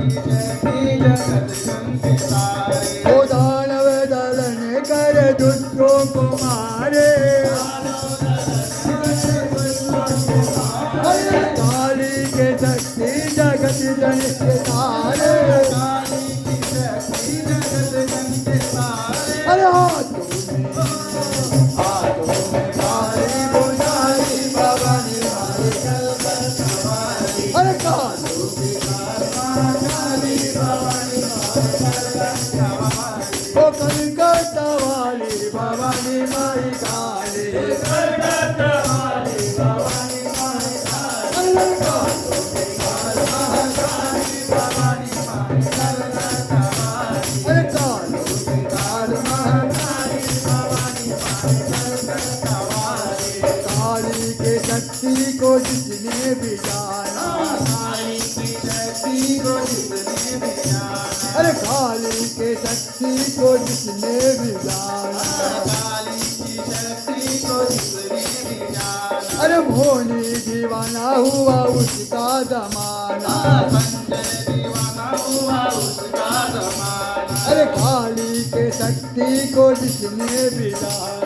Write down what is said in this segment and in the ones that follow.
ओ दानव दलन कर दुष्टों को मारे, काली के शक्ति जगत जन के तारे, अरे हाथों में काली बुझाई भवानी माई कलकत्तावाली, अरे कालों की काली भवानी माई कलकत्तावाली, ओ कलकत्तावाली भवानी माई काली, कलकत्तावाली भवानी माई काली, अरे कालों की काली भवानी माई कलकत्तावाली, अरे कालों की काली भवानी माई कलकत्तावाली, काली के शक्ति को जिसने भी जाना, काली की शक्ति को जिसने भी जाना, अरे काली के शक्ति को जिसने भी जाना, काली की शक्ति को जिसने भी जाना, अरे भोली दीवाना हुआ उसका जमाना, संजय दीवाना हुआ उसका जमाना, अरे काली के शक्ति को जिसने भी जाना,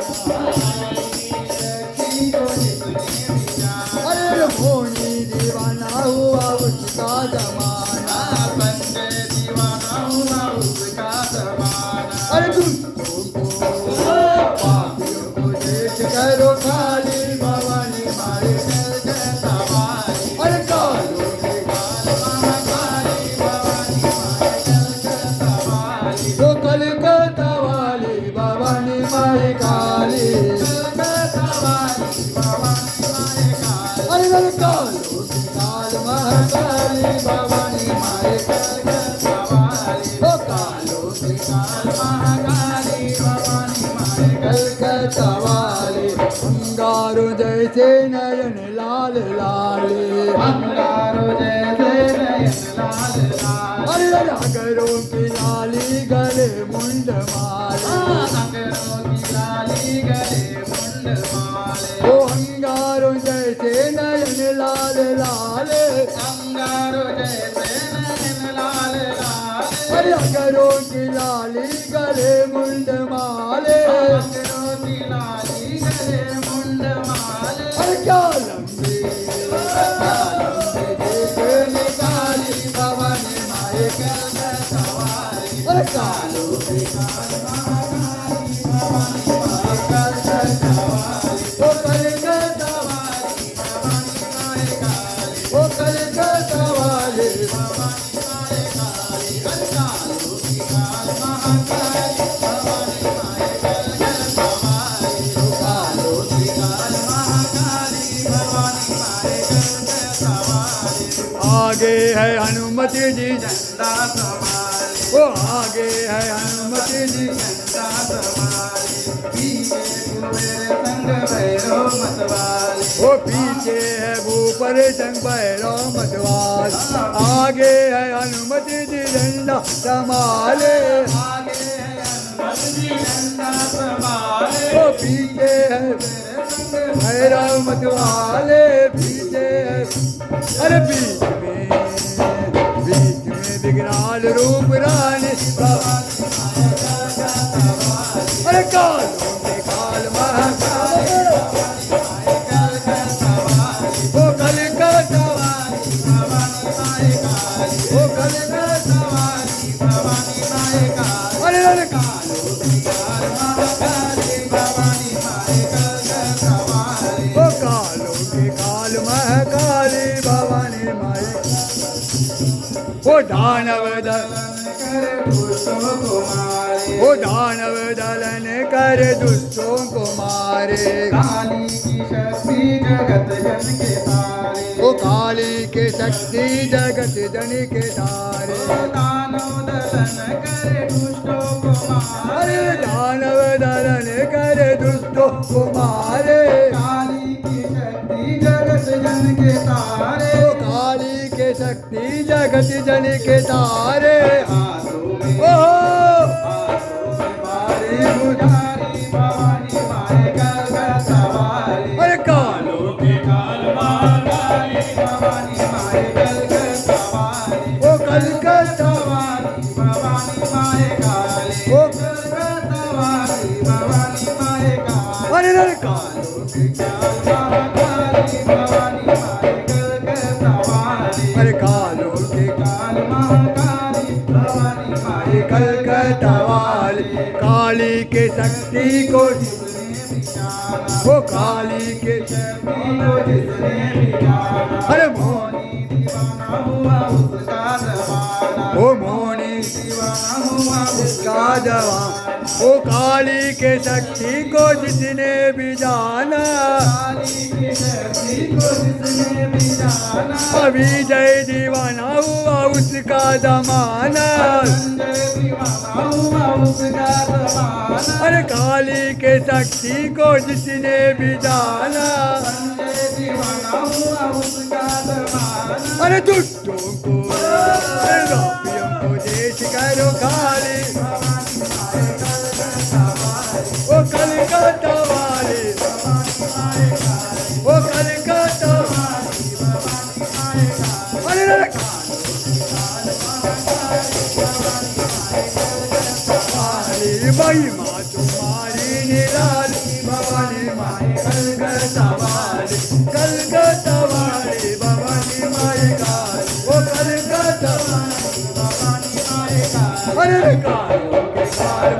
अरे भोली दीवाना हुआ उसका जमाना, संजय दीवाना हुआ उसका जमाना, अरे दुष्टों को पापियों को देख करो काली भवानी माई कलकत्तावाली, अरे कालों के काल महाकाली भवानी माई कलकत्तावाली, वो कलकत्तावाली भवानी माई काली, कलकत्तावाली भवानी माई काली, अरे कालों की काल महाकाली भवानी माई कलकत्तावाली, वो कालों की काल महाकाली भवानी माई कलकत्तावाली, अंगारों जैसे नयन लाल लाले, अंगारों जैसे नयन लाल लाल, अरे अगरों की लाली गले मुंड माले, अगरों की लाली गले मुंड माले, ओ अंगारों जैसे नयन लाल लाले, अंगारों जैसे नयन लाल लाले, अरे अगरों की लाली गले मुंड माले, अगरों की लाली गले मुंड माले, अरे क्या लंबी देखने काली भवानी माई कलकत्तावाली, अरे कालों की काल महाकाली भवानी माई कलकत्तावाली, ओ कलकत्तावाली भवानी माई काली, ओ कलकत्तावाली भवानी माई काली, अरे कालों की काल महाकाली भवानी माई कलकत्तावाली, ओ कालों की काल महाकाली भवानी माई कलकत्तावाली, आगे है हनुमति जी झंडा संभाले, वो आगे है हनुमति जी झंडा संभाले, पीछे कुबेर संग भैरव मतवाले, वो पीछे है भूपर संग भैरव मतवाले, आगे है हनुमति जी झंडा संभाले, आगे है हनुमति जी झंडा संभाले, वो पीछे है भैरव मतवाले, पीछे है, अरे बीच में विकराल रूप रानी भवानी माई कलकत्तावाली, अरे कालों के काल महाकाली भवानी माई कलकत्तावाली, ओ कलकत्तावाली भवानी माई काली, ओ कलकत्तावाली भवानी माई काली, अरे कालों की काल महाकाली भवानी माई कलकत्तावाली, ओ कालों के काल महाकाली भवानी माई, ओ दानव दलन कर दुष्टों को मारे, ओ दानव दलन कर दुष्टों को मारे, काली की शक्ति जगत जन के तारे, ओ काली के शक्ति जगत जन के तारे, दानव दलन कर दुष्टों को मारे, दानव दलन कर दुष्टों को मारे, काली की शक्ति जगत जन के तारे, ओ काली के शक्ति जगत जन के तारे, हाथों में बारी बुझारी भवानी माई कलकत्तावाली, अरे कालों के काल महाकाली भवानी माई कलकत्तावाली, ओ कलकत्ता वाली भवानी माए काली ओ कलकत्ता वाली भवानी माए काली अरे रे काल महाकाली भवानी माए कलकत्ता वाली अरे कालो के काल महाकाली भवानी माए कलकत्ता वाली काली के शक्ति को जिसने भी जाना वो काली के शक्ति को जिसने भी जाना अरे मोनी दीवाना हुआ उसका जमाना वो मोनी दीवाना हुआ उसका जवान वो काली के शक्ति को जिसने भी जाना काली की शक्ति को जिसने भी जाना अभी जय दीवाना हुआ उसका जमाना संजय दीवाना हुआ उसका जमाना अरे काली के शक्ति को जिसने भी जाना संजय दीवाना हुआ उसका जमाना अरे दुष्टों को अरे लोभियों को देश करो खाली ओ कलकत्ता वाली ओ कलकत्ता अरे रे वाली महिमा तुम्हारी निराली भवानी माए कलकत्ता वाली कलकत्ता वाली भवानी माए काली ओ कलकत्ता वाली भवानी माए काली अरे रे काल